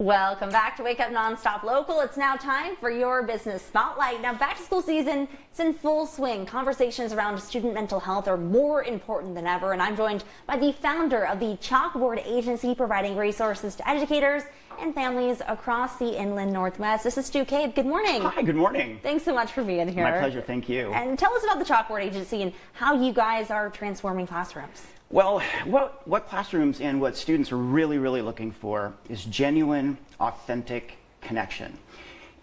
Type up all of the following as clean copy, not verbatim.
Welcome back to Wake Up Nonstop Local. It's now time for your business spotlight. Now, back to school season is in full swing. Conversations around student mental health are more important than ever, and I'm joined by the founder of the Chalkboard Agency, providing resources to educators and families across the inland Northwest. This is Stu Cabe. Good morning. Hi, good morning. Thanks so much for being here. My pleasure, thank you. And tell us about the Chalkboard Agency and how you guys are transforming classrooms. Well, what classrooms and what students are really looking for is genuine, authentic connection.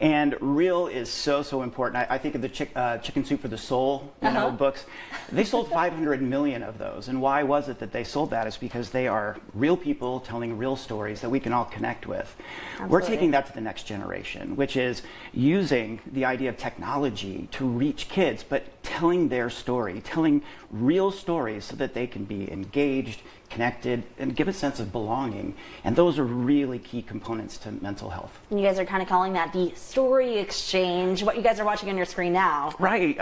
And real is so important. I think of the Chicken Soup for the Soul books. They sold 500 million of those. And why was it that they sold that? It's because they are real people telling real stories that we can all connect with. Absolutely. We're taking that to the next generation, which is using the idea of technology to reach kids, but telling their story, telling real stories so that they can be engaged, connected, and give a sense of belonging. And those are really key components to mental health. And you guys are kind of calling that the story exchange, what you guys are watching on your screen now. Right.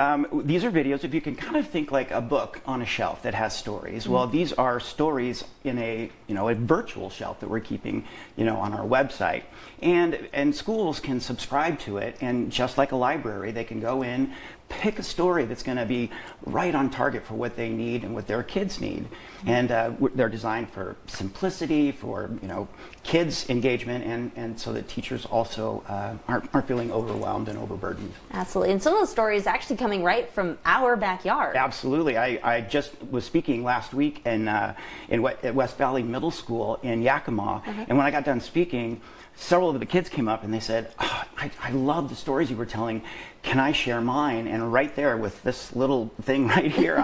These are videos, if you can kind of think like a book on a shelf that has stories. Well, these are stories in a virtual shelf that we're keeping, on our website. And schools can subscribe to it, and just like a library, they can go in, pick a story that's going to be right on target for what they need and what their kids need. And they're designed for simplicity, for kids' engagement, and so that teachers also aren't feeling overwhelmed and overburdened. Absolutely. And some of those stories actually coming right from our backyard. Absolutely. I just was speaking last week at West Valley Middle School in Yakima, and when I got done speaking, several of the kids came up and they said, I love the stories you were telling. Can I share mine? And right there with this little thing right here,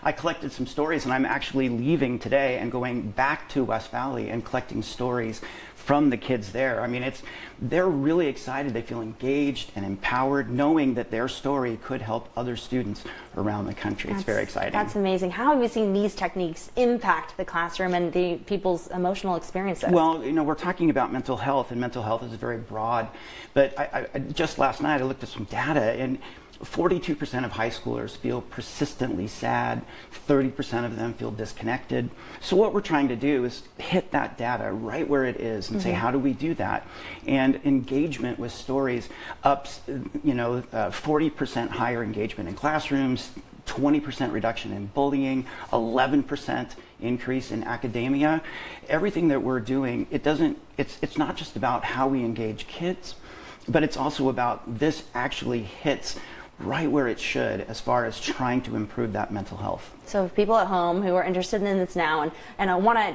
I collected some stories, and I'm actually leaving today and going back to West Valley and collecting stories from the kids there. I mean, they're really excited. They feel engaged and empowered, knowing that their story could help other students around the country. It's very exciting. That's amazing. How have you seen these techniques impact the classroom and the people's emotional experiences? Well, we're talking about mental health, and mental health is very broad. But I just last night I looked at some data, and 42% of high schoolers feel persistently sad, 30% of them feel disconnected. So what we're trying to do is hit that data right where it is and say, how do we do that? And engagement with stories ups, 40% higher engagement in classrooms, 20% reduction in bullying, 11% increase in academia. Everything that we're doing, it's not just about how we engage kids, but it's also about this actually hits right where it should as far as trying to improve that mental health. So if people at home who are interested in this now and want to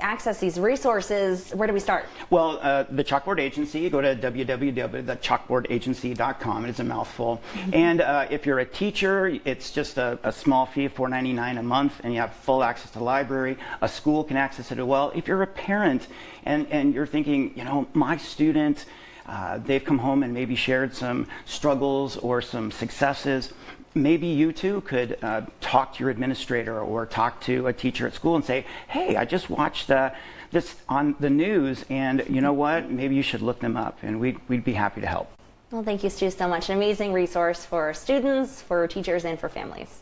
access these resources, where do we start? Well, the Chalkboard Agency, go to www.chalkboardagency.com. It's a mouthful. And if you're a teacher, it's just a small fee of $4.99 a month, and you have full access to the library. A school can access it as well. If you're a parent and you're thinking, my student, they've come home and maybe shared some struggles or some successes, maybe you too could talk to your administrator or talk to a teacher at school and say, hey, I just watched this on the news, and you know what, maybe you should look them up, and we'd be happy to help. Well, thank you, Stu, so much. An amazing resource for students, for teachers, and for families.